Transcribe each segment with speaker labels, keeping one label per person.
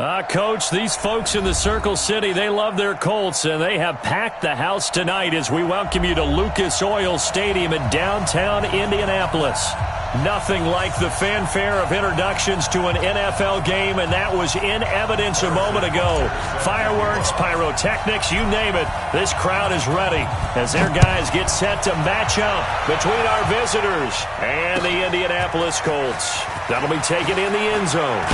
Speaker 1: Coach, these folks in the Circle City, they love their Colts, and they have packed the house tonight as we welcome you to Lucas Oil Stadium in downtown Indianapolis. Nothing like the fanfare of introductions to an NFL game, and that was in evidence a moment ago. Fireworks, pyrotechnics, you name it. This crowd is ready as their guys get set to match up between our visitors and the Indianapolis Colts. That'll be taken in the end zone.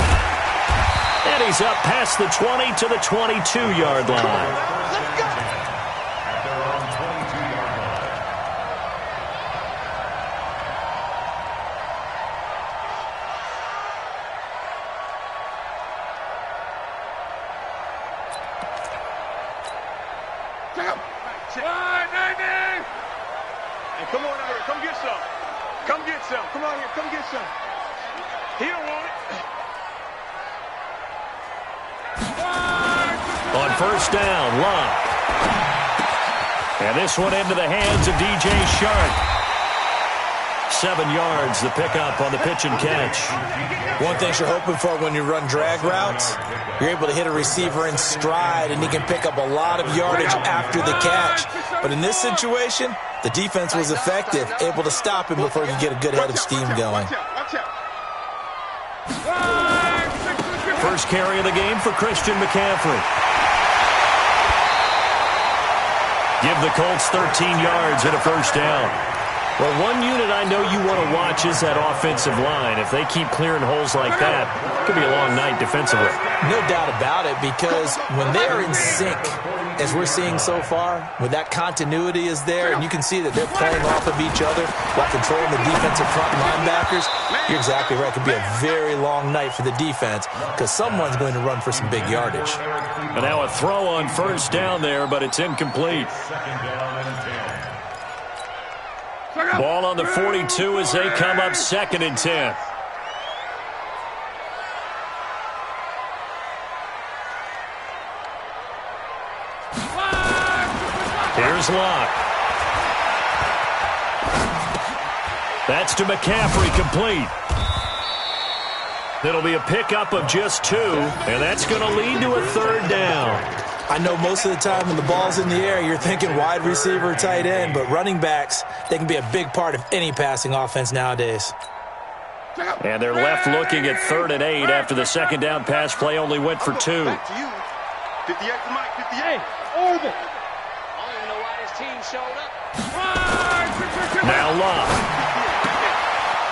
Speaker 1: And he's up past the 20 to the 22-yard line.
Speaker 2: Let's go.
Speaker 3: Hey, come on out here. Come get some. Come get some. Come on here. Come get some. He don't want it.
Speaker 1: On first down, Locke. And this one into the hands of DJ Shark. 7 yards, the pickup on the pitch and catch.
Speaker 4: One thing you're hoping for when you run drag routes, you're able to hit a receiver in stride, and he can pick up a lot of yardage after the catch. But in this situation, the defense was effective, able to stop him before he could get a good head of steam going.
Speaker 1: First carry of the game for Christian McCaffrey. Give the Colts 13 yards and a first down. Well, one unit I know you want to watch is that offensive line. If they keep clearing holes like that, it could be a long night defensively.
Speaker 4: No doubt about it, because when they are in sync, as we're seeing so far, when that continuity is there, and you can see that they're playing off of each other while controlling the defensive front linebackers, you're exactly right. It could be a very long night for the defense because someone's going to run for some big yardage.
Speaker 1: And now a throw on first down there, but it's incomplete. Ball on the 42 as they come up 2nd and 10. Here's Locke. That's to McCaffrey, complete. It'll be a pickup of just 2, and that's going to lead to a 3rd down.
Speaker 4: I know most of the time when the ball's in the air, you're thinking wide receiver, tight end, but running backs, they can be a big part of any passing offense nowadays.
Speaker 1: And they're left looking at 3rd and 8 after the second down pass play only went for 2.
Speaker 3: Back to you. 58 to Mike, 58.
Speaker 2: Orbit.
Speaker 5: I don't even know why this team showed up.
Speaker 1: Now Locke.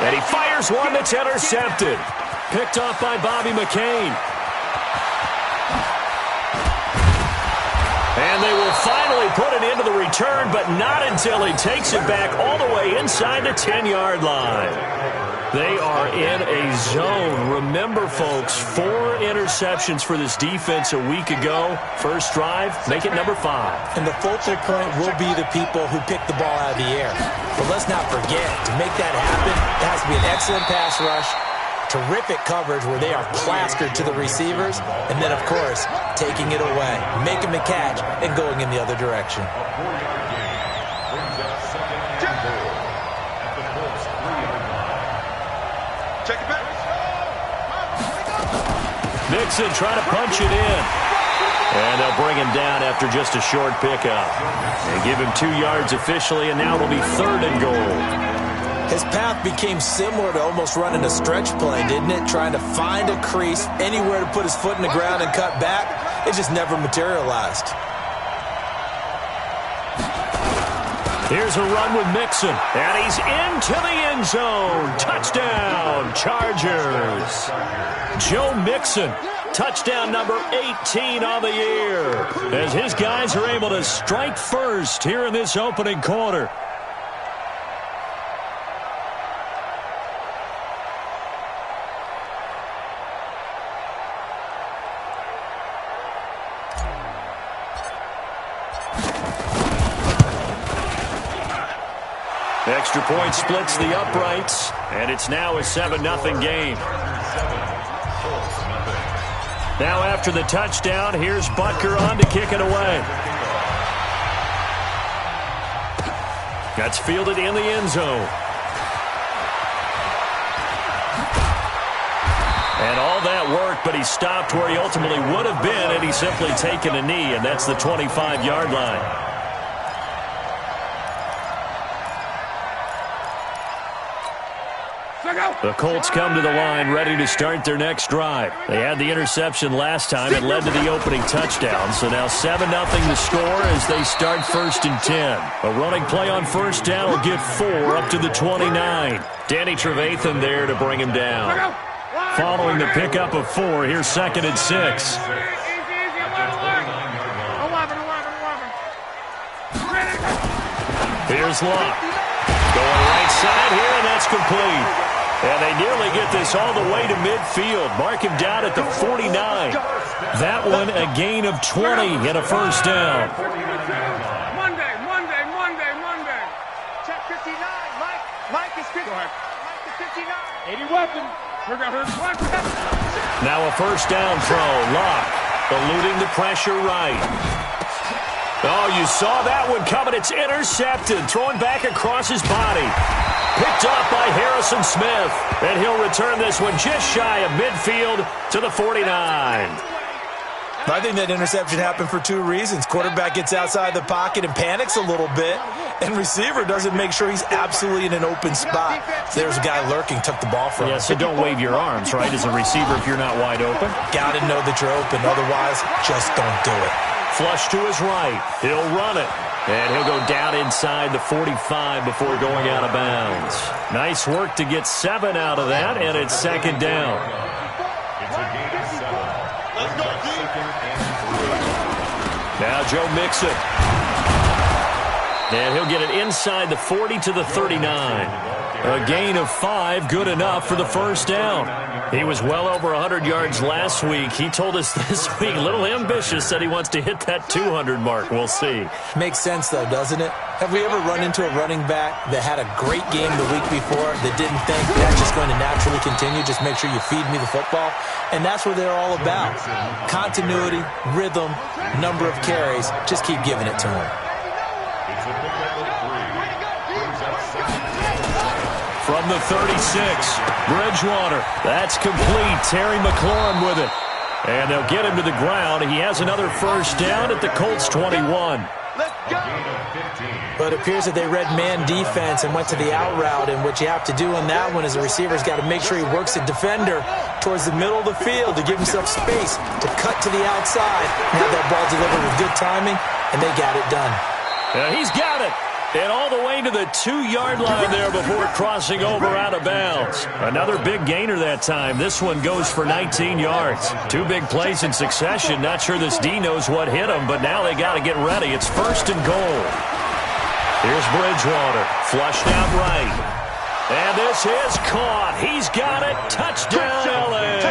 Speaker 1: And he fires one that's intercepted. Picked off by Bobby McCain. And they will finally put it into the return, but not until he takes it back all the way inside the 10-yard line. They are in a zone. Remember, folks, 4 interceptions for this defense a week ago. First drive, make it number 5.
Speaker 4: And the focal point will be the people who pick the ball out of the air. But let's not forget, to make that happen, it has to be an excellent pass rush, terrific coverage where they are plastered to the receivers, and then, of course, taking it away, making the catch, and going in the other direction.
Speaker 3: Check it back.
Speaker 1: Mixon trying to punch it in. And they'll bring him down after just a short pickup. They give him 2 yards officially, and now it'll be 3rd and goal.
Speaker 4: His path became similar to almost running a stretch play, didn't it? Trying to find a crease, anywhere to put his foot in the ground and cut back. It just never materialized.
Speaker 1: Here's a run with Mixon, and he's into the end zone. Touchdown, Chargers. Joe Mixon, touchdown number 18 on the year, as his guys are able to strike first here in this opening quarter. Extra point splits the uprights, and it's now a 7-0 game. Now after the touchdown, here's Butker on to kick it away. That's fielded in the end zone. And all that work, but he stopped where he ultimately would have been had he simply taken a knee, and that's the 25-yard line. The Colts come to the line ready to start their next drive. They had the interception last time. It led to the opening touchdown. So now 7-0 the score as they start 1st and 10. A running play on first down will get 4 up to the 29. Danny Trevathan there to bring him down. Following the pickup of 4, here's 2nd and 6. Here's Luck. Going right side here, and that's complete. And they nearly get this all the way to midfield. Mark him down at the 49. That one a gain of 20 and a first down.
Speaker 3: Monday. Check 59. Mike is 59. Mike is 59. 80 weapon.
Speaker 1: Now a first down throw. Luck eluding the pressure right. Oh, you saw that one coming. It's intercepted. Throwing back across his body. Picked off by Harrison Smith. And he'll return this one just shy of midfield to the 49.
Speaker 4: I think that interception happened for 2 reasons. Quarterback gets outside the pocket and panics a little bit. And receiver doesn't make sure he's absolutely in an open spot. There's a guy lurking, took the ball from him.
Speaker 1: Yeah, so don't wave your arms, right, as a receiver if you're not wide open.
Speaker 4: Got to know that you're open. Otherwise, just don't do it.
Speaker 1: Flush to his right. He'll run it. And he'll go down inside the 45 before going out of bounds. Nice work to get 7 out of that, and it's 2nd down. Now Joe Mixon. And he'll get it inside the 40 to the 39. A gain of 5, good enough for the first down. He was well over 100 yards last week. He told us this week, a little ambitious, said he wants to hit that 200 mark. We'll see.
Speaker 4: Makes sense, though, doesn't it? Have we ever run into a running back that had a great game the week before that didn't think that's just going to naturally continue? Just make sure you feed me the football. And that's what they're all about. Continuity, rhythm, number of carries. Just keep giving it to him.
Speaker 1: From the 36, Bridgewater. That's complete. Terry McLaurin with it. And they'll get him to the ground. He has another first down at the Colts 21.
Speaker 4: But it appears that they read man defense and went to the out route. And what you have to do on that one is the receiver's got to make sure he works the defender towards the middle of the field to give himself space to cut to the outside and have that ball delivered with good timing, and they got it done.
Speaker 1: He's got it. And all the way to the 2-yard line there before crossing over out of bounds. Another big gainer that time. This one goes for 19 yards. 2 big plays in succession. Not sure this D knows what hit him, but now they got to get ready. It's 1st and goal. Here's Bridgewater. Flushed out right. And this is caught. He's got it. Touchdown, L.A.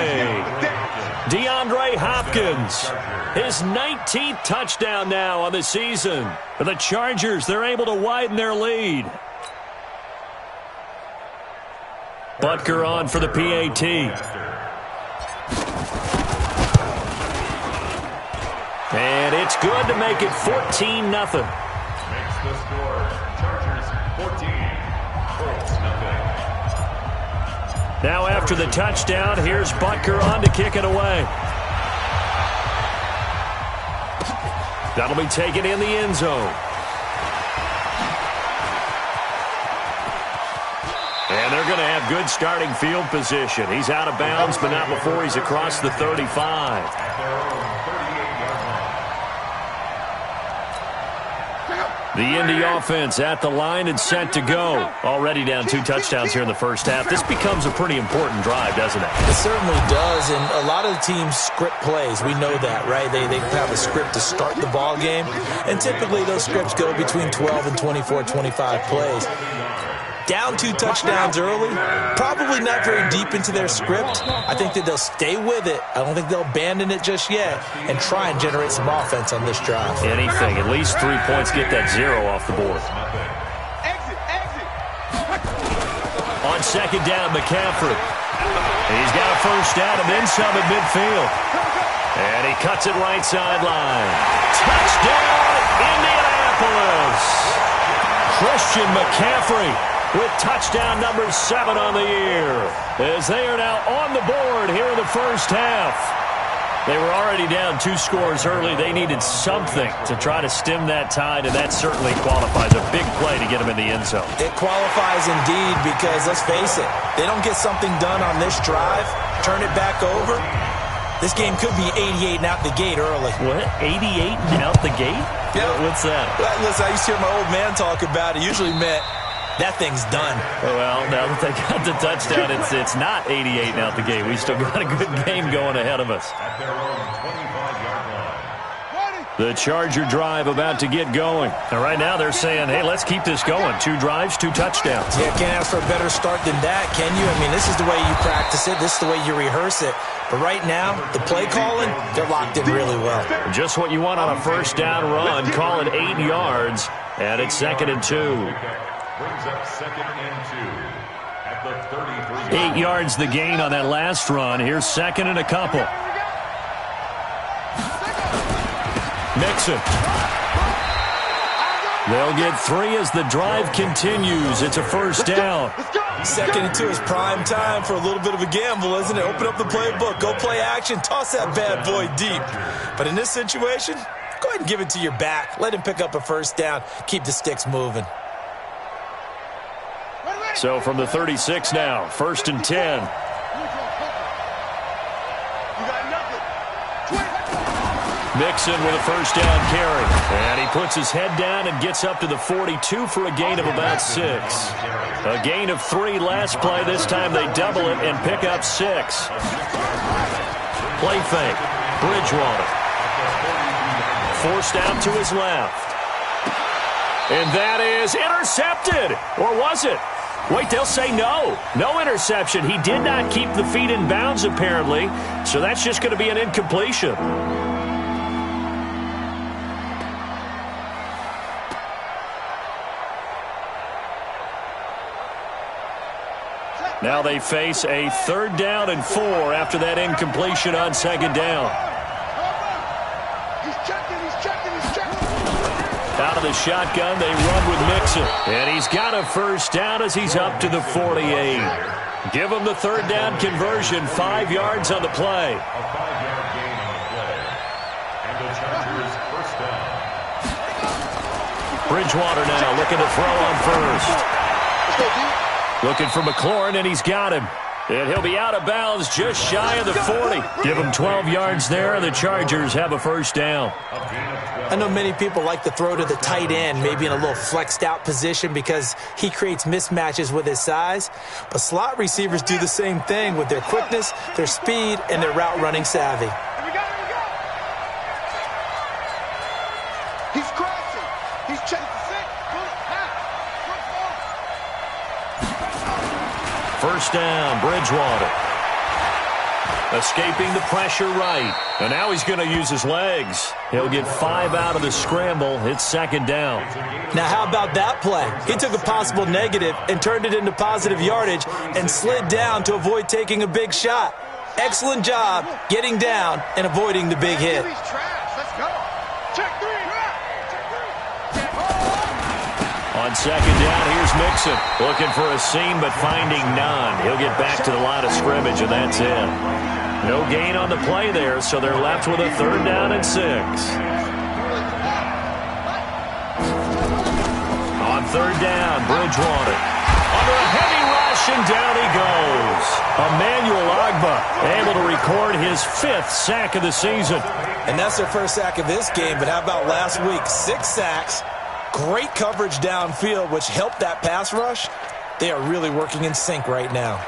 Speaker 1: DeAndre Hopkins. His 19th touchdown now on the season. For the Chargers, they're able to widen their lead. Butker on for the PAT. And it's good to make it 14-0.
Speaker 2: Makes the score. Chargers 14, Colts 0.
Speaker 1: Now after the touchdown, here's Butker on to kick it away. That'll be taken in the end zone. And they're going to have good starting field position. He's out of bounds, but not before he's across the 35. The Indy offense at the line and set to go. Already down 2 touchdowns here in the first half. This becomes a pretty important drive, doesn't it?
Speaker 4: It certainly does, and a lot of the teams script plays. We know that, right? They have a script to start the ball game, and typically those scripts go between 12 and 24, 25 plays. Down 2 touchdowns early, probably not very deep into their script. I think that they'll stay with it. I don't think they'll abandon it just yet and try and generate some offense on this drive.
Speaker 1: Anything, at least 3 points, get that 0 off the board. On second down, McCaffrey. He's got a first down and then some at midfield. And he cuts it right sideline. Touchdown, Indianapolis! Christian McCaffrey with touchdown number 7 on the year, as they are now on the board here in the first half. They were already down 2 scores early. They needed something to try to stem that tide, and that certainly qualifies. A big play to get them in the end zone.
Speaker 4: It qualifies indeed because, let's face it, they don't get something done on this drive, turn it back over. This game could be 88 and out the gate early.
Speaker 1: What? 88 and out the gate?
Speaker 4: Yeah.
Speaker 1: What's that?
Speaker 4: Listen, I used to hear my old man talk about it. Usually meant that thing's done.
Speaker 1: Well, now that they got the touchdown, it's not 88 and out the gate. We still got a good game going ahead of us.
Speaker 2: At their own 25-yard line.
Speaker 1: The Charger drive about to get going. And right now they're saying, hey, let's keep this going. 2 drives, 2 touchdowns.
Speaker 4: Yeah, can't ask for a better start than that, can you? I mean, this is the way you practice it. This is the way you rehearse it. But right now, the play calling, they're locked in really well.
Speaker 1: Just what you want on a first down run. Call it 8 yards, and it's 2nd and 2.
Speaker 2: Brings up 2nd and 2 at the 33.
Speaker 1: 8 yards the gain on that last run. Here's 2nd and a couple. Mixon. They'll get 3 as the drive continues. It's a first down.
Speaker 4: 2nd and 2 is prime time for a little bit of a gamble, isn't it? Open up the playbook, go play action, toss that bad boy deep. But in this situation, go ahead and give it to your back. Let him pick up a first down. Keep the sticks moving.
Speaker 1: So from the 36 now, 1st and 10. Mixon with a first down carry. And he puts his head down and gets up to the 42 for a gain of about 6. A gain of 3 last play. This time they double it and pick up 6. Play fake. Bridgewater. Forced out to his left. And that is intercepted. Or was it? Wait, they'll say no. No interception. He did not keep the feet in bounds, apparently. So that's just going to be an incompletion. Now they face a 3rd down and 4 after that incompletion on 2nd down.
Speaker 3: He's checking.
Speaker 1: Out of the shotgun, they run with Mixon. And he's got a first down as he's up to the 48. Give him the 3rd down conversion, 5 yards on the play.
Speaker 2: A 5-yard gain on the play. And the Chargers first down.
Speaker 1: Bridgewater now looking to throw on first.
Speaker 3: Let's go, D.
Speaker 1: Looking for McLaurin, and he's got him. And he'll be out of bounds just shy of the 40. Give him 12 yards there, and the Chargers have a first down.
Speaker 4: I know many people like to throw to the tight end, maybe in a little flexed out position because he creates mismatches with his size. But slot receivers do the same thing with their quickness, their speed, and their route running savvy.
Speaker 3: Here we go. He's crossing. He's checking.
Speaker 1: First down, Bridgewater. Escaping the pressure right. And now he's going to use his legs. He'll get 5 out of the scramble. It's 2nd down.
Speaker 4: Now, how about that play? He took a possible negative and turned it into positive yardage and slid down to avoid taking a big shot. Excellent job getting down and avoiding the big hit.
Speaker 3: Let's go. Check 3.
Speaker 1: On 2nd down, here's Mixon. Looking for a seam, but finding none. He'll get back to the line of scrimmage, and that's it. No gain on the play there, so they're left with a 3rd down and 6. On 3rd down, Bridgewater. Under a heavy rush, and down he goes. Emmanuel Ogbah able to record his 5th sack of the season.
Speaker 4: And that's their first sack of this game, but how about last week? 6 sacks. Great coverage downfield, which helped that pass rush. They are really working in sync right now.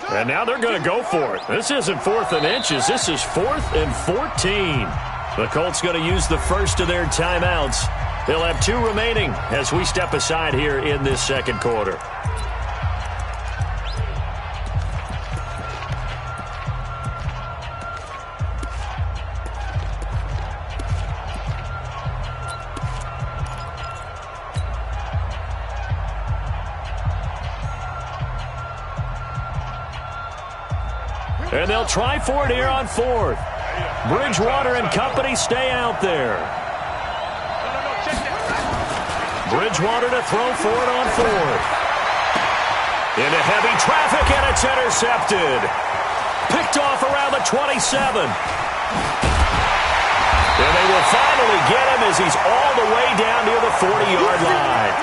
Speaker 1: And now they're going to go for it. This isn't 4th and inches. This is 4th and 14. The Colts going to use the first of their timeouts. They'll have 2 remaining as we step aside here in this 2nd quarter. And they'll try for it here on fourth. Bridgewater and company stay out there. Bridgewater to throw for it on fourth. Into heavy traffic, and it's intercepted. Picked off around the 27. And they will finally get him as he's all the way down near the 40-yard line.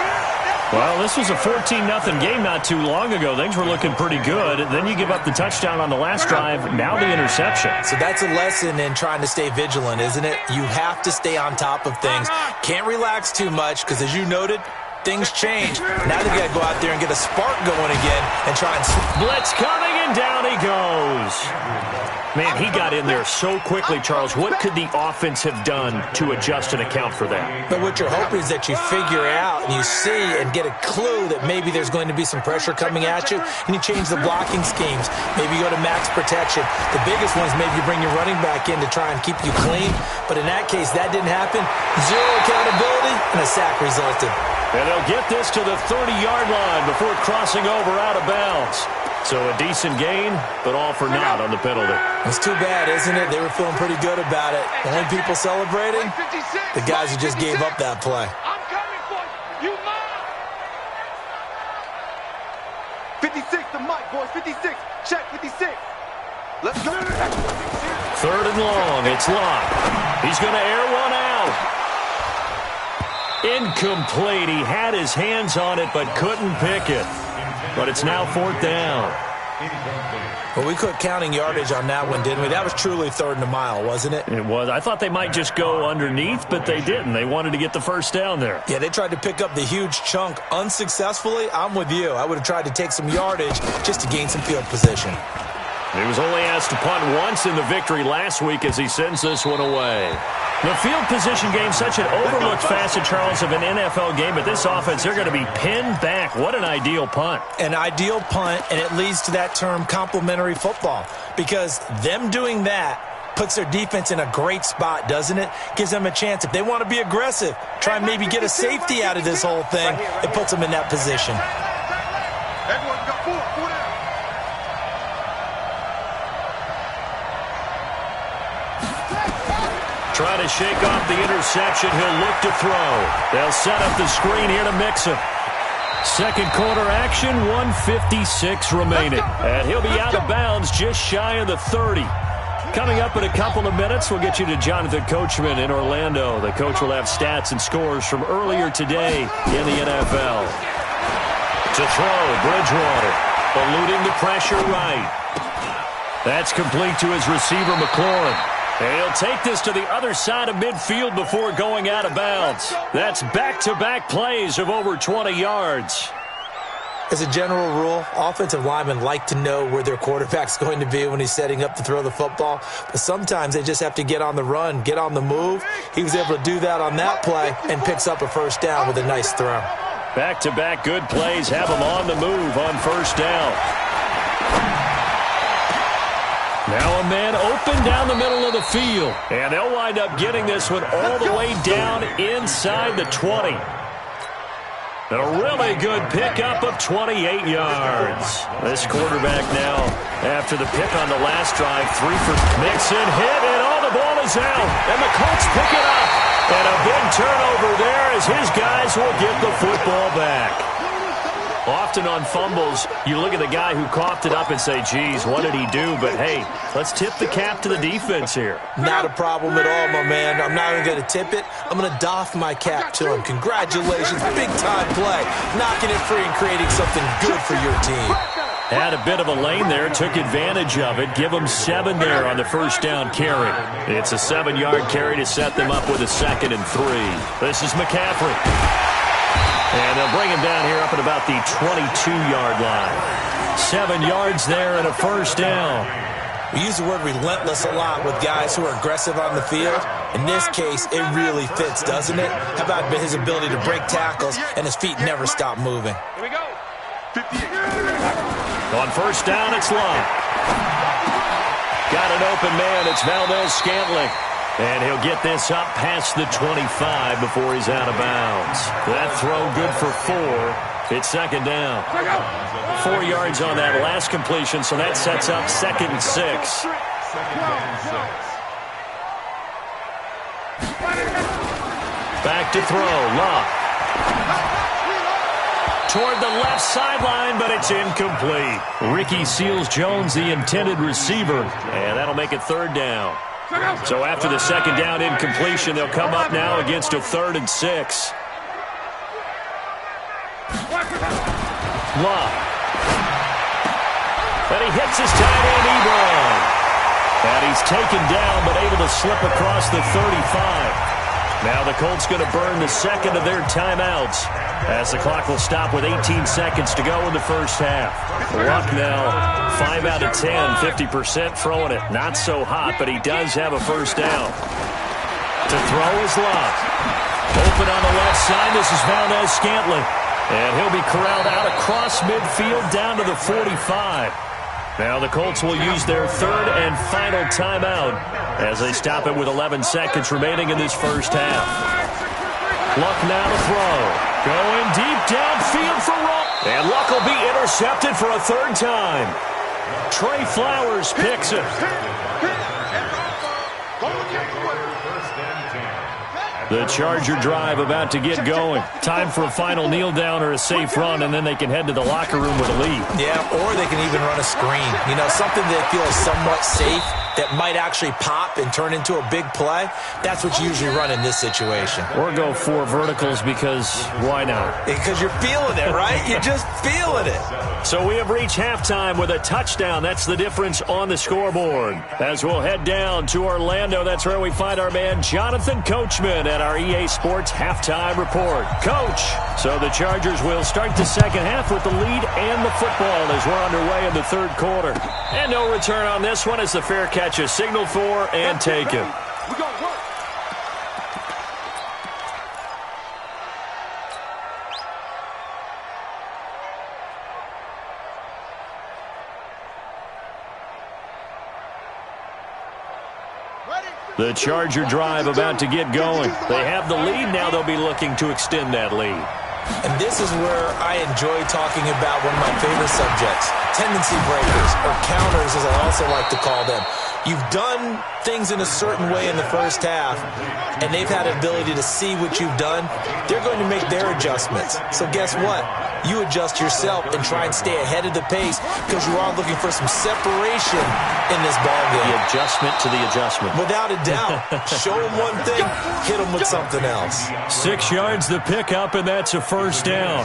Speaker 5: Well, this was a 14-0 game not too long ago. Things were looking pretty good. Then you give up the touchdown on the last drive. Now the interception.
Speaker 4: So that's a lesson in trying to stay vigilant, isn't it? You have to stay on top of things. Can't relax too much because, as you noted, things change. Now they've got to go out there and get a spark going again and try and...
Speaker 1: Blitz coming, and down he goes. Man, he got in there so quickly, Charles. What could the offense have done to adjust and account for that?
Speaker 4: But what you're hoping is that you figure out and you see and get a clue that maybe there's going to be some pressure coming at you, and you change the blocking schemes. Maybe you go to max protection. The biggest one is maybe you bring your running back in to try and keep you clean. But in that case, that didn't happen. Zero accountability, and a sack resulted.
Speaker 1: And they'll get this to the 30-yard line before crossing over out of bounds. So a decent gain, but all for naught on the penalty.
Speaker 4: It's too bad, isn't it? They were feeling pretty good about it. The only people celebrating, the guys who just gave up that play.
Speaker 3: I'm coming for you. You mine. 56 to Mike, boys. 56. Check 56. Let's go.
Speaker 1: Third and long. It's locked. He's going to air one out. Incomplete. He had his hands on it, but couldn't pick it. But it's now fourth down.
Speaker 4: Well, we quit counting yardage on that one, didn't we? That was truly third and a mile, wasn't it?
Speaker 1: It was. I thought they might just go underneath, but they didn't. They wanted to get the first down there.
Speaker 4: Yeah, they tried to pick up the huge chunk unsuccessfully. I'm with you. I would have tried to take some yardage just to gain some field position.
Speaker 1: He was only asked to punt once in the victory last week as he sends this one away. The field position game, such an overlooked facet, Charles, of an NFL game, but this offense, they're going to be pinned back. What an ideal punt.
Speaker 4: An ideal punt, and it leads to that term complementary football, because them doing that puts their defense in a great spot, doesn't it? Gives them a chance. If they want to be aggressive, try and maybe get a safety out of this whole thing, it puts them in that position.
Speaker 3: Everyone got four. Four down.
Speaker 1: Trying to shake off the interception. He'll look to throw. They'll set up the screen here to mix him. Second quarter action, 1:56 remaining. And he'll be out of bounds just shy of the 30. Coming up in a couple of minutes, we'll get you to Jonathan Coachman in Orlando. The coach will have stats and scores from earlier today in the NFL. To throw, Bridgewater, eluding the pressure right. That's complete to his receiver, McLaurin. And he'll take this to the other side of midfield before going out of bounds. That's back-to-back plays of over 20 yards.
Speaker 4: As a general rule, offensive linemen like to know where their quarterback's going to be when he's setting up to throw the football. But sometimes they just have to get on the run, get on the move. He was able to do that on that play and picks up a first down with a nice throw.
Speaker 1: Back-to-back good plays have him on the move on first down. Now a man open down the middle of the field. And they'll wind up getting this one all the way down inside the 20. A really good pickup of 28 yards. This quarterback now, after the pick on the last drive, 3 for Mixon, hit, and all the ball is out. And the Colts pick it up. And a big turnover there as his guys will get the football back. Often on fumbles, you look at the guy who coughed it up and say, geez, what did he do? But, hey, let's tip the cap to the defense here.
Speaker 4: Not a problem at all, my man. I'm not even going to tip it. I'm going to doff my cap to him. Congratulations. Big-time play. Knocking it free and creating something good for your team.
Speaker 1: Had a bit of a lane there, took advantage of it. Give them 7 there on the first down carry. It's a 7-yard carry to set them up with a 2nd and 3. This is McCaffrey. And they'll bring him down here up at about the 22-yard line. 7 yards there and a first down.
Speaker 4: We use the word relentless a lot with guys who are aggressive on the field. In this case, it really fits, doesn't it? How about his ability to break tackles and his feet never stop moving?
Speaker 3: Here we go. 58.
Speaker 1: On first down, it's Love. Got an open man. It's Valdez Scantling. And he'll get this up past the 25 before he's out of bounds. That throw good for 4. It's second down. 4 yards on that last completion, so that sets up 2nd and 6. Back to throw. Love. Toward the left sideline, but it's incomplete. Ricky Seals-Jones, the intended receiver, and that'll make it 3rd down. So after the 2nd down incompletion, they'll come up now against a 3rd and 6. Love. And he hits his tight end, Ebron. And he's taken down, but able to slip across the 35. Now the Colts going to burn the 2nd of their timeouts as the clock will stop with 18 seconds to go in the first half. Luck now, 5 out of 10, 50% throwing it. Not so hot, but he does have a first down. To throw is Luck. Open on the left side, this is Valdez-Scantling. And he'll be corralled out across midfield down to the 45. Now the Colts will use their 3rd and final timeout as they stop it with 11 seconds remaining in this first half. Luck now to throw. Going deep downfield for Luck. And Luck will be intercepted for a 3rd time. Trey Flowers picks it. The Charger drive about to get going. Time for a final kneel down or a safe run, and then they can head to the locker room with a lead.
Speaker 4: Yeah, or they can even run a screen. You know, something they feel is somewhat safe that might actually pop and turn into a big play. That's what you usually run in this situation.
Speaker 1: Or go 4 verticals because why not?
Speaker 4: Because you're feeling it, right? You're just feeling it.
Speaker 1: So we have reached halftime with a touchdown. That's the difference on the scoreboard. As we'll head down to Orlando, that's where we find our man Jonathan Coachman at our EA Sports Halftime Report. Coach, so the Chargers will start the second half with the lead and the football as we're underway in the 3rd quarter. And no return on this one as the fair catch is signaled for and taken. The Charger drive about to get going. They have the lead. Now they'll be looking to extend that lead.
Speaker 4: And this is where I enjoy talking about one of my favorite subjects, tendency breakers, or counters as I also like to call them. You've done things in a certain way in the first half, and they've had an ability to see what you've done. They're going to make their adjustments. So guess what? You adjust yourself and try and stay ahead of the pace because you are looking for some separation in this ballgame.
Speaker 1: The adjustment to the adjustment.
Speaker 4: Without a doubt. Show them one thing, hit them with something else.
Speaker 1: 6 yards the pickup, and that's a first down.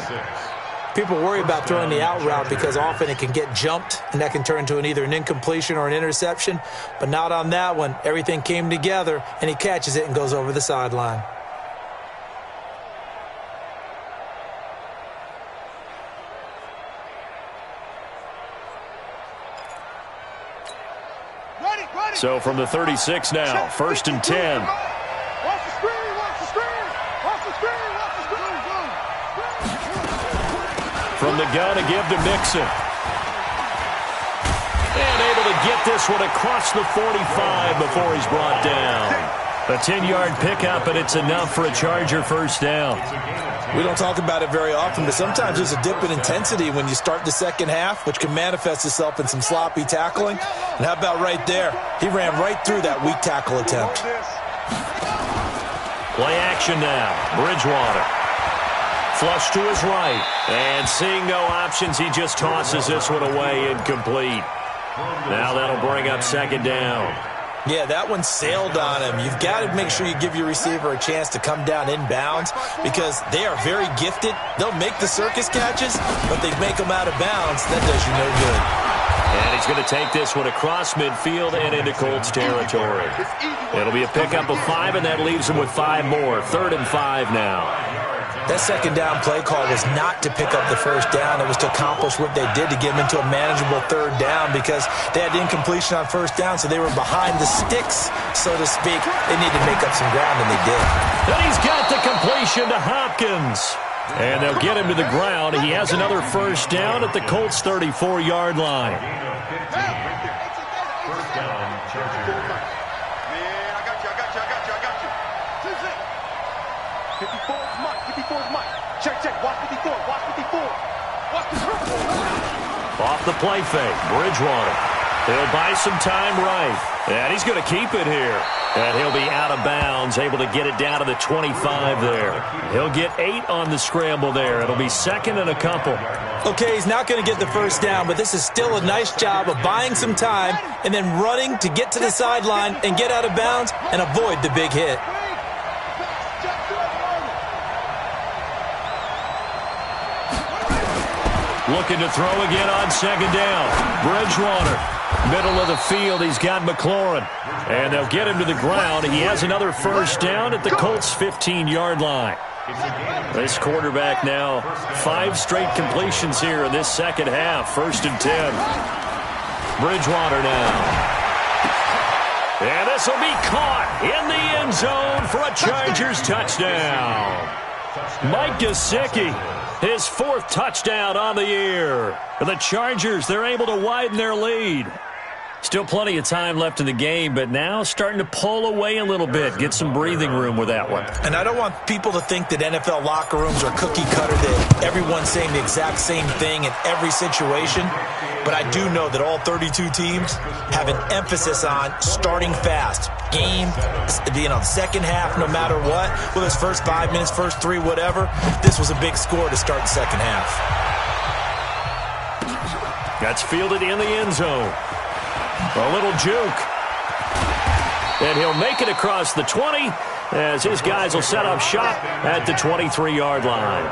Speaker 4: People worry about throwing the out route because often it can get jumped, and that can turn into either an incompletion or an interception. But not on that one. Everything came together, and he catches it and goes over the sideline.
Speaker 1: So from the 36 now, 1st and 10. From the gun to give to Mixon. And able to get this one across the 45 before he's brought down. A 10-yard pickup, and it's enough for a Charger first down.
Speaker 4: We don't talk about it very often, but sometimes there's a dip in intensity when you start the second half, which can manifest itself in some sloppy tackling. And how about right there? He ran right through that weak tackle attempt.
Speaker 1: Play action now. Bridgewater. Flush to his right. And seeing no options, he just tosses this one away, incomplete. Now that'll bring up 2nd down.
Speaker 4: Yeah, that one sailed on him. You've got to make sure you give your receiver a chance to come down inbounds because they are very gifted. They'll make the circus catches, but they make them out of bounds. That does you no good.
Speaker 1: And he's going to take this one across midfield and into Colts territory. It'll be a pickup of 5, and that leaves him with 5 more. 3rd and 5 now.
Speaker 4: That second down play call was not to pick up the first down. It was to accomplish what they did to get them into a manageable 3rd down because they had incompletion on first down, so they were behind the sticks, so to speak. They needed to make up some ground, and they did.
Speaker 1: And he's got the completion to Hopkins. And they'll get him to the ground. He has another first down at the Colts' 34-yard line.
Speaker 3: Man, I got you. 54 is Mike. 54 is Mike. Check, check. Watch 54. Watch 54. Watch the
Speaker 1: Off the play fake, Bridgewater. He'll buy some time right. And he's going to keep it here. And he'll be out of bounds, able to get it down to the 25 there. He'll get 8 on the scramble there. It'll be second and a couple.
Speaker 4: Okay, he's not going to get the first down, but this is still a nice job of buying some time and then running to get to the sideline and get out of bounds and avoid the big hit.
Speaker 1: Looking to throw again on second down. Bridgewater, middle of the field. He's got McLaurin. And they'll get him to the ground. He has another first down at the Colts' 15-yard line. This quarterback now 5 straight completions here in this second half. 1st and 10. Bridgewater now. And this will be caught in the end zone for a Chargers touchdown. Mike Gesicki, his 4th touchdown on the year. For the Chargers, they're able to widen their lead. Still plenty of time left in the game, but now starting to pull away a little bit. Get some breathing room with that one.
Speaker 4: And I don't want people to think that NFL locker rooms are cookie cutter, that everyone's saying the exact same thing in every situation. But I do know that all 32 teams have an emphasis on starting fast. Game, second half, no matter what. Whether it's first 5 minutes, first 3, whatever. This was a big score to start the second half.
Speaker 1: That's fielded in the end zone. A little juke. And he'll make it across the 20 as his guys will set up shop at the 23-yard line.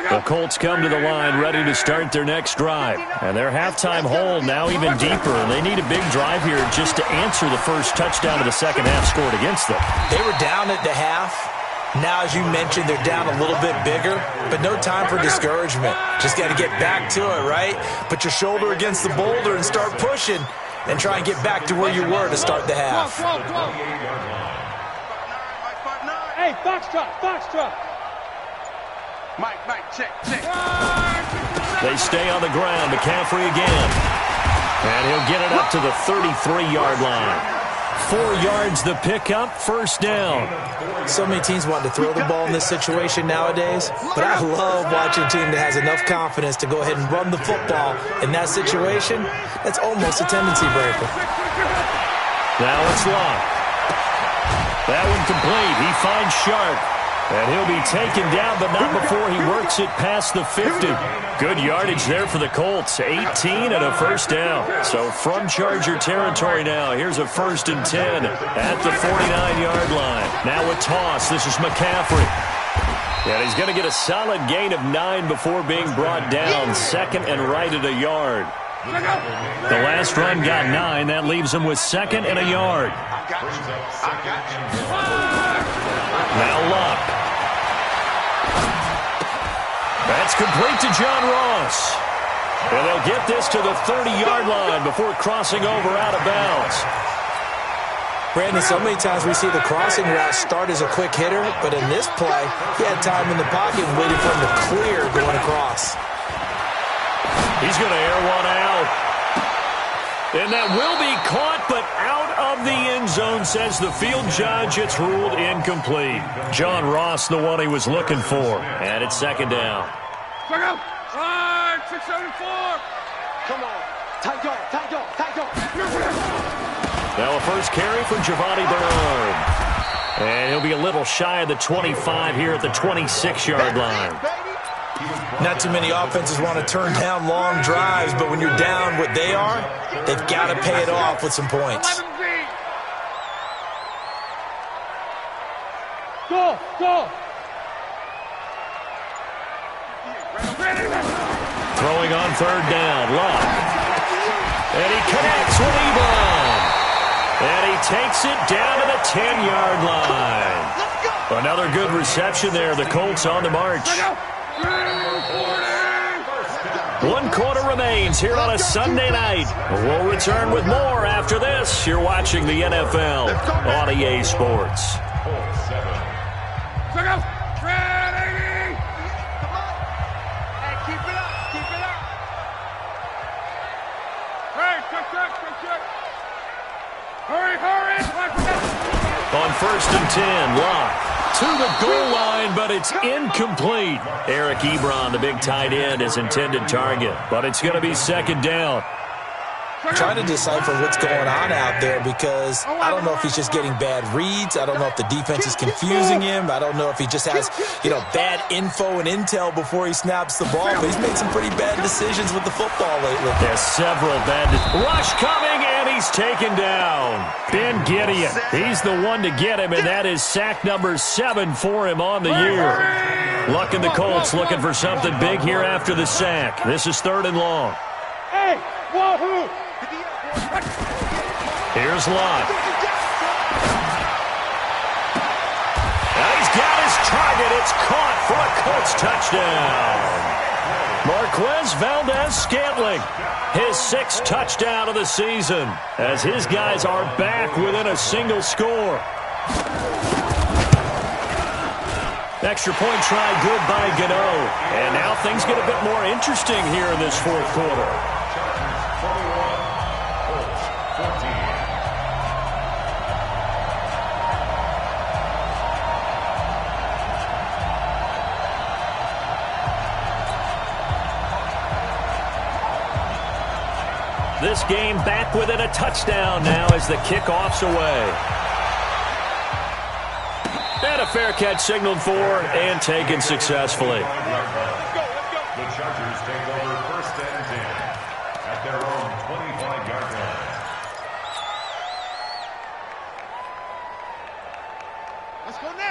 Speaker 1: The Colts come to the line ready to start their next drive. And their halftime hole now even deeper. And they need a big drive here just to answer the first touchdown of the second half scored against them.
Speaker 4: They were down at the half. Now, as you mentioned, they're down a little bit bigger, but no time for discouragement. Just got to get back to it, right? Put your shoulder against the boulder and start pushing and try and get back to where you were to start the half.
Speaker 3: Hey, Foxtrot. Mike, check.
Speaker 1: They stay on the ground. McCaffrey again. And he'll get it up to the 33-yard line. 4 yards the pickup, first down.
Speaker 4: So many teams want to throw the ball in this situation nowadays, but I love watching a team that has enough confidence to go ahead and run the football. In that situation, that's almost a tendency breaker.
Speaker 1: Now it's Locke. That one complete. He finds Sharp. And he'll be taken down, but not before he works it past the 50. Good yardage there for the Colts. 18 and a first down. So from Charger territory now, here's a 1st and 10 at the 49-yard line. Now a toss. This is McCaffrey. And he's going to get a solid gain of 9 before being brought down. 2nd and right at a yard. The last run got 9. That leaves him with 2nd and a yard. Now Locke. That's complete to John Ross. And they'll get this to the 30-yard line before crossing over out of bounds.
Speaker 4: Brandon, so many times we see the crossing route start as a quick hitter, but in this play, he had time in the pocket and waited for him to clear going across.
Speaker 1: He's going to air one out. And that will be caught, but out of the end zone, says the field judge. It's ruled incomplete. John Ross, the one he was looking for. And it's 2nd down.
Speaker 3: Check out. 674. Come on. Tight dog.
Speaker 1: Now a first carry for Giovanni Bernard. And he'll be a little shy of the 25 here at the 26-yard line.
Speaker 4: Not too many offenses want to turn down long drives, but when you're down what they are, they've got to pay it off with some points.
Speaker 3: Go.
Speaker 1: Throwing on 3rd down, Locke. And he connects with Ebron. And he takes it down to the 10-yard line. Another good reception there. The Colts on the march. 1 quarter remains here on a Sunday night. We'll return with more after this. You're watching the NFL on EA Sports.
Speaker 3: Check out. Ready. Come on. Hey, keep it up. Hey, Hurry.
Speaker 1: On 1st and 10, Locke to the goal line, but it's incomplete. Eric Ebron, the big tight end, is intended target, but it's going to be 2nd down.
Speaker 4: Trying to decipher what's going on out there because I don't know if he's just getting bad reads. I don't know if the defense is confusing him. I don't know if he just has, bad info and intel before he snaps the ball. But he's made some pretty bad decisions with the football lately.
Speaker 1: There's several bad rush coming, and he's taken down. Ben Gideon, he's the one to get him, and that is sack number 7 for him on the year. Luck and the Colts looking for something big here after the sack. This is 3rd and long.
Speaker 3: Hey, wahoo!
Speaker 1: Here's Lott. And he's got his target. It's caught for a Colts touchdown. Marquez Valdez-Scantling, his 6th touchdown of the season, as his guys are back within a single score. Extra point try good by Gano. And now things get a bit more interesting here in this 4th quarter. This game back within a touchdown now as the kickoff's away. And a fair catch signaled for and taken successfully.
Speaker 2: The Chargers take over 1st and 10 at their own 25-yard line.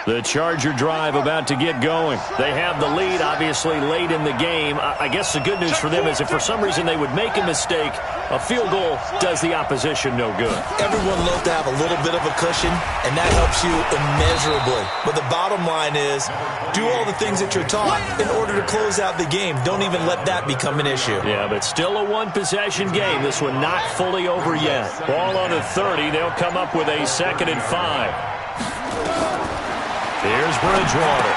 Speaker 1: The Charger drive about to get going. They have the lead, obviously, late in the game. I guess the good news for them is if for some reason they would make a mistake, a field goal does the opposition no good.
Speaker 4: Everyone loves to have a little bit of a cushion, and that helps you immeasurably. But the bottom line is, do all the things that you're taught in order to close out the game. Don't even let that become an issue.
Speaker 1: Yeah, but still a one-possession game. This one not fully over yet. Ball on the 30. They'll come up with a 2nd and 5. Here's Bridgewater.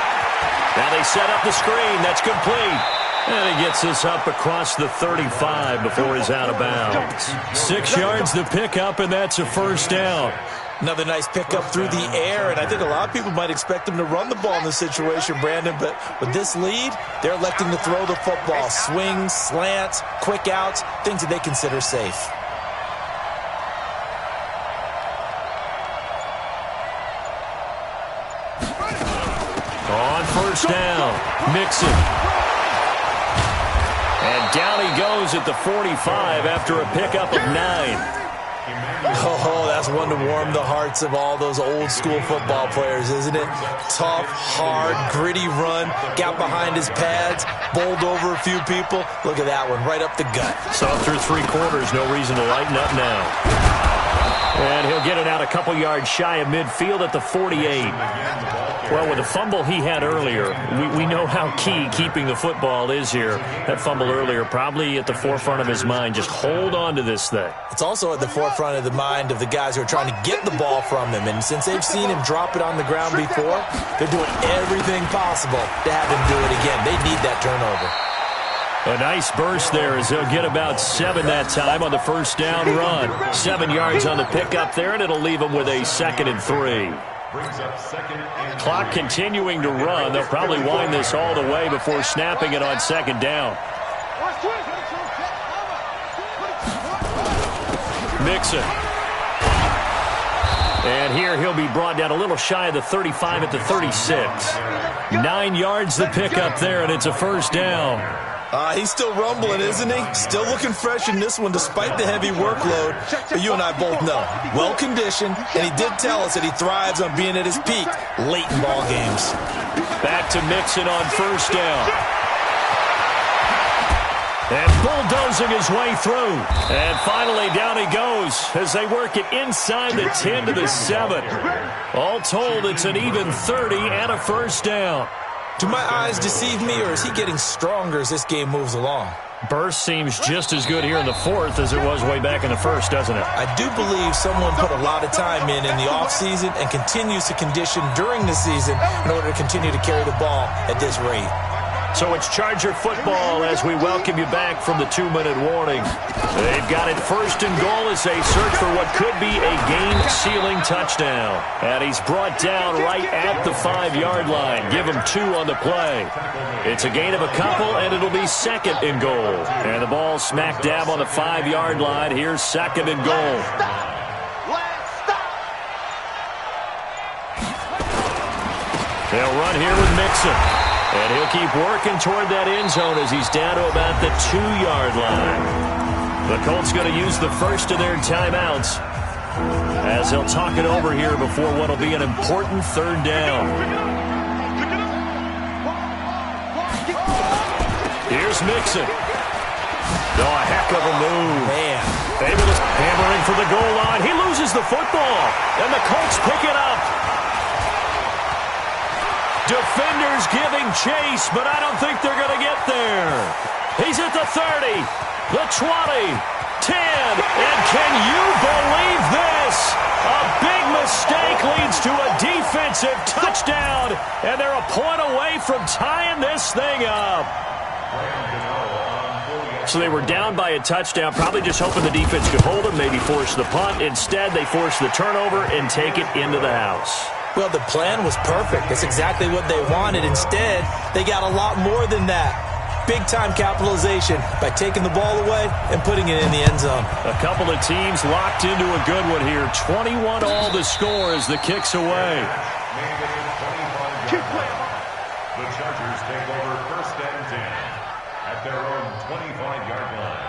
Speaker 1: Now they set up the screen. That's complete. And he gets this up across the 35 before he's out of bounds. 6 yards the pickup, and that's a 1st down.
Speaker 4: Another nice pickup through the air, and I think a lot of people might expect him to run the ball in this situation, Brandon, but with this lead, they're electing to throw the football. Swings, slants, quick outs, things that they consider safe.
Speaker 1: On 1st down, Mixon. And down he goes at the 45 after a pickup of 9.
Speaker 4: Oh, that's one to warm the hearts of all those old school football players, isn't it? Tough, hard, gritty run, got behind his pads, bowled over a few people. Look at that one, right up the gut.
Speaker 1: So through 3 quarters, no reason to lighten up now. And he'll get it out a couple yards shy of midfield at the 48. Well, with the fumble he had earlier, we know how key keeping the football is here. That fumble earlier probably at the forefront of his mind. Just hold on to this thing.
Speaker 4: It's also at the forefront of the mind of the guys who are trying to get the ball from him. And since they've seen him drop it on the ground before, they're doing everything possible to have him do it again. They need that turnover.
Speaker 1: A nice burst there as they'll get about 7 that time on the 1st down run. 7 yards on the pickup there, and it'll leave them with a 2nd and 3. Clock continuing to run. They'll probably wind this all the way before snapping it on 2nd down. Mixon. And here he'll be brought down a little shy of the 35 at the 36. 9 yards the pickup there, and it's a 1st down.
Speaker 4: He's still rumbling, isn't he? Still looking fresh in this one despite the heavy workload. But you and I both know, well-conditioned, and he did tell us that he thrives on being at his peak late in ball games.
Speaker 1: Back to Mixon on 1st down. And bulldozing his way through. And finally down he goes as they work it inside the 10 to the 7. All told, it's an even 30 and a 1st down.
Speaker 4: Do my eyes deceive me, or is he getting stronger as this game moves along?
Speaker 1: Burst seems just as good here in the 4th as it was way back in the 1st, doesn't it?
Speaker 4: I do believe someone put a lot of time in the offseason and continues to condition during the season in order to continue to carry the ball at this rate.
Speaker 1: So it's Charger football as we welcome you back from the 2-minute warning. They've got it first and goal as they search for what could be a game-sealing touchdown. And he's brought down right at the 5-yard line. Give him 2 on the play. It's a gain of a couple, and it'll be second and goal. And the ball smack dab on the 5-yard line. Here's second and goal. They'll run here with Mixon. And he'll keep working toward that end zone as he's down to about the 2-yard line. The Colts going to use the first of their timeouts as they'll talk it over here before what will be an important third down. Here's Mixon. Oh, a heck of a move.
Speaker 4: Man.
Speaker 1: Able to hammering for the goal line. He loses the football, and the Colts pick it up. Defenders giving chase, but I don't think they're going to get there. He's at the 30, the 20, 10, and can you believe this? A big mistake leads to a defensive touchdown, and they're a point away from tying this thing up. So they were down by a touchdown, probably just hoping the defense could hold them, maybe force the punt. Instead, they force the turnover and take it into the house.
Speaker 4: Well, the plan was perfect. That's exactly what they wanted. Instead, they got a lot more than that. Big-time capitalization by taking the ball away and putting it in the end zone.
Speaker 1: A couple of teams locked into a good one here. 21 all the score as the kick's away.
Speaker 2: The Chargers take over first and 10 at their own 25-yard line.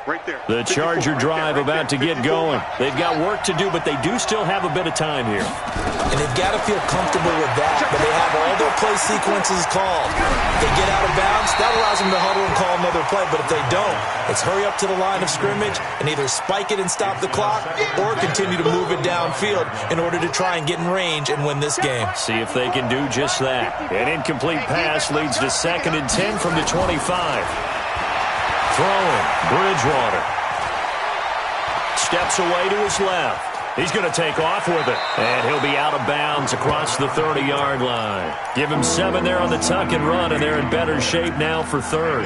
Speaker 3: Right there.
Speaker 1: The Charger drive about to get going. They've got work to do, but they do still have a bit of time here.
Speaker 4: And they've got to feel comfortable with that, but they have all their play sequences called. If they get out of bounds, that allows them to huddle and call another play, but if they don't, it's hurry up to the line of scrimmage and either spike it and stop the clock or continue to move it downfield in order to try and get in range and win this game.
Speaker 1: See if they can do just that. An incomplete pass leads to second and 10 from the 25. Throwing, Bridgewater. Steps away to his left. He's going to take off with it. And he'll be out of bounds across the 30-yard line. Give him 7 there on the tuck and run, and they're in better shape now for third.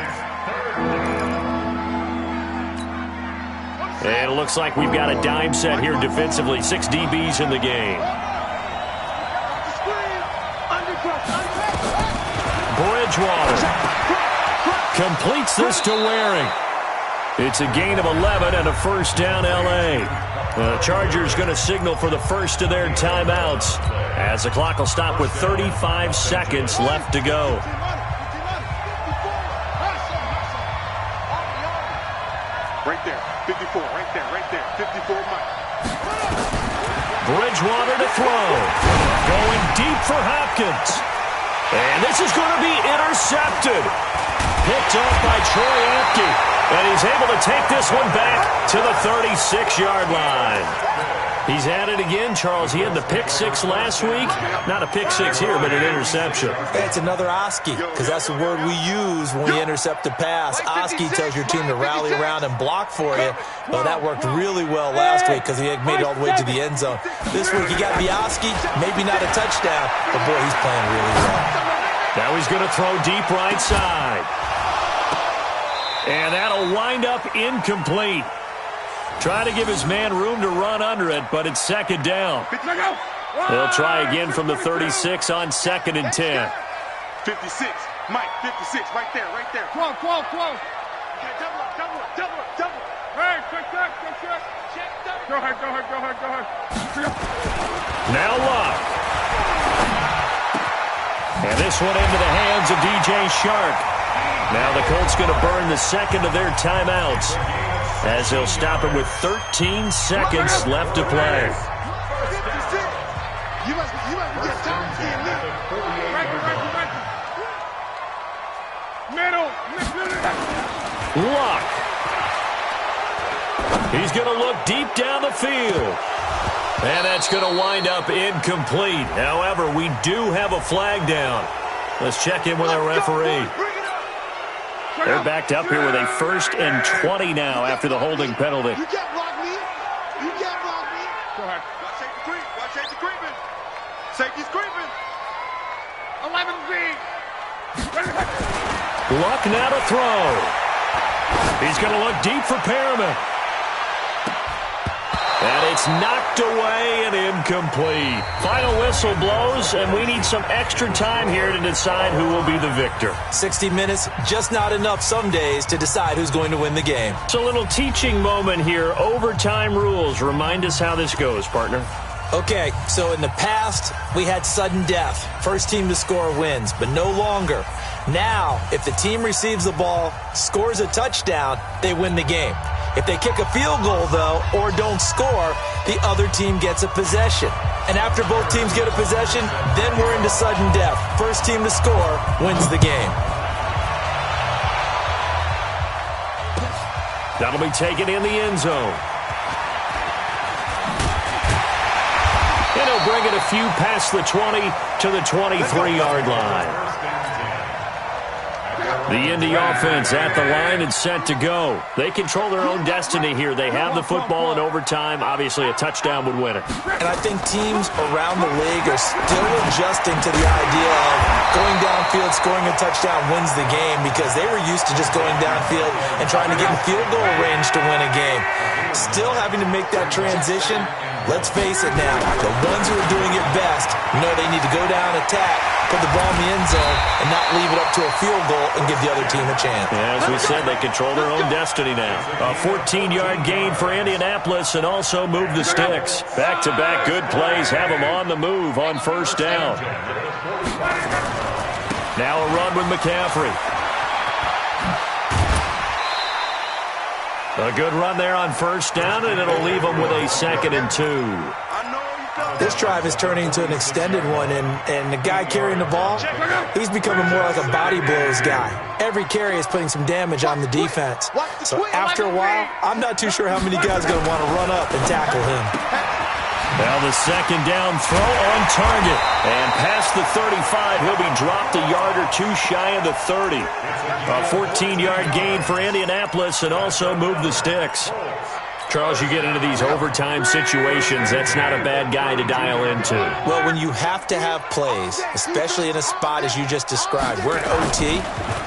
Speaker 1: And it looks like we've got a dime set here defensively. 6 DBs in the game. Bridgewater completes this to Waring. It's a gain of 11 and a first down, L.A. The Chargers going to signal for the first of their timeouts as the clock will stop with 35 seconds left to go.
Speaker 3: Right there. 54. Right there. 54, Mike.
Speaker 1: Bridgewater to throw. Going deep for Hopkins. And this is going to be intercepted. Picked off by Troy Apke. And he's able to take this one back to the 36-yard line. He's at it again, Charles. He had the pick 6 last week. Not a pick 6 here, but an interception.
Speaker 4: It's another Oski, because that's the word we use when we intercept a pass. Oski tells your team to rally around and block for you. Well, that worked really well last week because he had made it all the way to the end zone. This week, you got the Oski, maybe not a touchdown, but boy, he's playing really well.
Speaker 1: Now he's going to throw deep right side. And that'll wind up incomplete. Trying to give his man room to run under it, but it's second down. They'll try again from the 36 on second and 10.
Speaker 3: 56. Mike, 56. Right there. 12. Okay, double. Hey, quick check. Go ahead.
Speaker 1: Now Luck. And this one into the hands of DJ Shark. Now the Colts going to burn the second of their timeouts as they'll stop it with 13 seconds left to play.
Speaker 3: You must get time to get middle.
Speaker 1: Luck. He's going to look deep down the field. And that's going to wind up incomplete. However, we do have a flag down. Let's check in with our referee. They're backed up here with a 1st and 20 now after the holding penalty.
Speaker 3: You can't block me. You can't block me. Go ahead. Watch safety creep. Watch safety creeping. Safety's creeping. 11B.
Speaker 1: Luck now to throw. He's going to look deep for Perriman. And it's knocked away and incomplete. Final whistle blows, and we need some extra time here to decide who will be the victor.
Speaker 4: 60 minutes, just not enough some days to decide who's going to win the game.
Speaker 1: It's a little teaching moment here. Overtime rules. Remind us how this goes, partner.
Speaker 4: Okay, so in the past, we had sudden death. First team to score wins, but no longer. Now, if the team receives the ball, scores a touchdown, they win the game. If they kick a field goal, though, or don't score, the other team gets a possession. And after both teams get a possession, then we're into sudden death. First team to score wins the game.
Speaker 1: That'll be taken in the end zone. And he'll bring it a few past the 20 to the 23-yard line. The Indy offense at the line and set to go. They control their own destiny here. They have the football in overtime. Obviously, a touchdown would win it.
Speaker 4: And I think teams around the league are still adjusting to the idea of going downfield, scoring a touchdown wins the game, because they were used to just going downfield and trying to get in field goal range to win a game. Still having to make that transition. Let's face it now, the ones who are doing it best know they need to go down, attack, put the ball in the end zone, and not leave it up to a field goal and give the other team a chance.
Speaker 1: Yeah, as we said, they control their own destiny now. A 14-yard gain for Indianapolis and also move the sticks. Back-to-back good plays have them on the move on first down. Now a run with McCaffrey. A good run there on first down, and it'll leave them with a 2nd and 2.
Speaker 4: This drive is turning into an extended one, and the guy carrying the ball, he's becoming more like a body blows guy. Every carry is putting some damage on the defense. So after a while, I'm not too sure how many guys are going to want to run up and tackle him.
Speaker 1: Now the 2nd down throw on target. And past the 35, he'll be dropped a yard or two shy of the 30. A 14-yard gain for Indianapolis and also move the sticks. Charles, you get into these overtime situations, that's not a bad guy to dial into.
Speaker 4: Well, when you have to have plays, especially in a spot as you just described, we're in OT,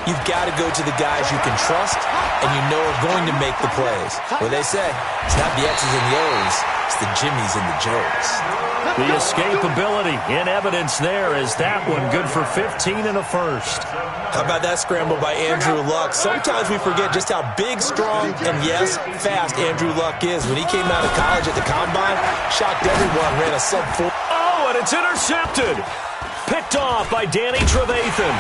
Speaker 4: you've got to go to the guys you can trust and you know are going to make the plays. What they say, it's not the X's and the O's, it's the Jimmies and the Joes.
Speaker 1: The escapability in evidence there is that one good for 15 and a first.
Speaker 4: How about that scramble by Andrew Luck? Sometimes we forget just how big, strong, and yes, fast Andrew Luck is. When he came out of college at the Combine, shocked everyone, ran a sub-4.
Speaker 1: Oh, and it's intercepted. Picked off by Danny Trevathan.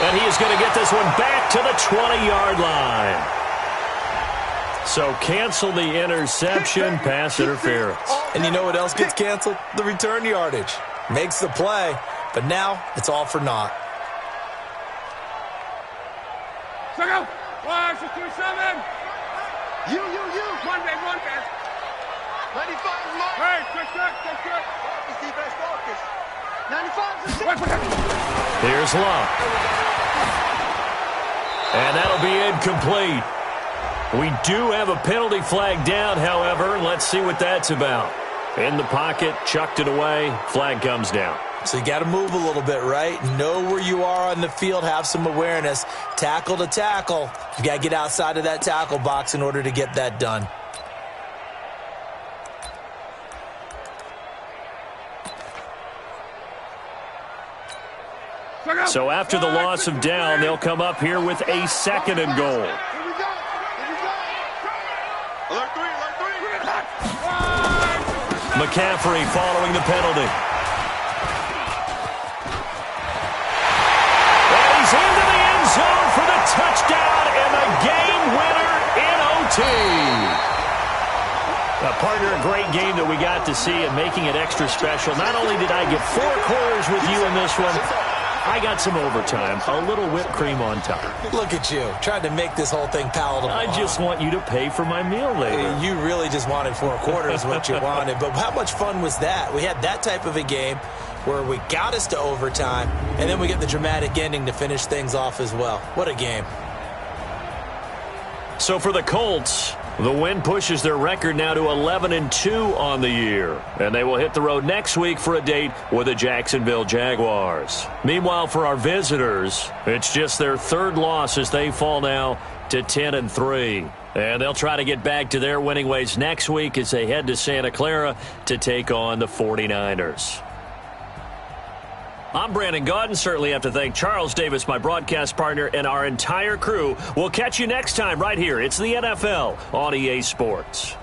Speaker 1: And he is going to get this one back to the 20-yard line. So cancel the interception, pass interference.
Speaker 4: And you know what else gets canceled? The return yardage. Makes the play, but now it's all for naught.
Speaker 3: Check out. 1-27. You. One, guys. 95 is mine. Hey, check. Focus, defense, focus. 95 is a
Speaker 1: Here's Luck. And that'll be incomplete. We do have a penalty flag down, however. Let's see what that's about. In the pocket, chucked it away, flag comes down.
Speaker 4: So you got to move a little bit, right? Know where you are on the field, have some awareness. Tackle to tackle. You got to get outside of that tackle box in order to get that done.
Speaker 1: So after the loss of down, they'll come up here with a 2nd and goal. McCaffrey following the penalty. And he's into the end zone for the touchdown and the game winner in OT. Partner, a great game that we got to see and making it extra special. Not only did I get 4 quarters with you in this one, I got some overtime, a little whipped cream on top.
Speaker 4: Look at you, trying to make this whole thing palatable.
Speaker 1: I just want you to pay for my meal later.
Speaker 4: You really just wanted 4 quarters, what you wanted. But how much fun was that? We had that type of a game. where we got us to overtime, and then we get the dramatic ending to finish things off as well. What a game.
Speaker 1: So for the Colts, the win pushes their record now to 11-2 on the year. And they will hit the road next week for a date with the Jacksonville Jaguars. Meanwhile, for our visitors, it's just their third loss as they fall now to 10-3. And they'll try to get back to their winning ways next week as they head to Santa Clara to take on the 49ers. I'm Brandon Gaudin. Certainly have to thank Charles Davis, my broadcast partner, and our entire crew. We'll catch you next time right here. It's the NFL on EA Sports.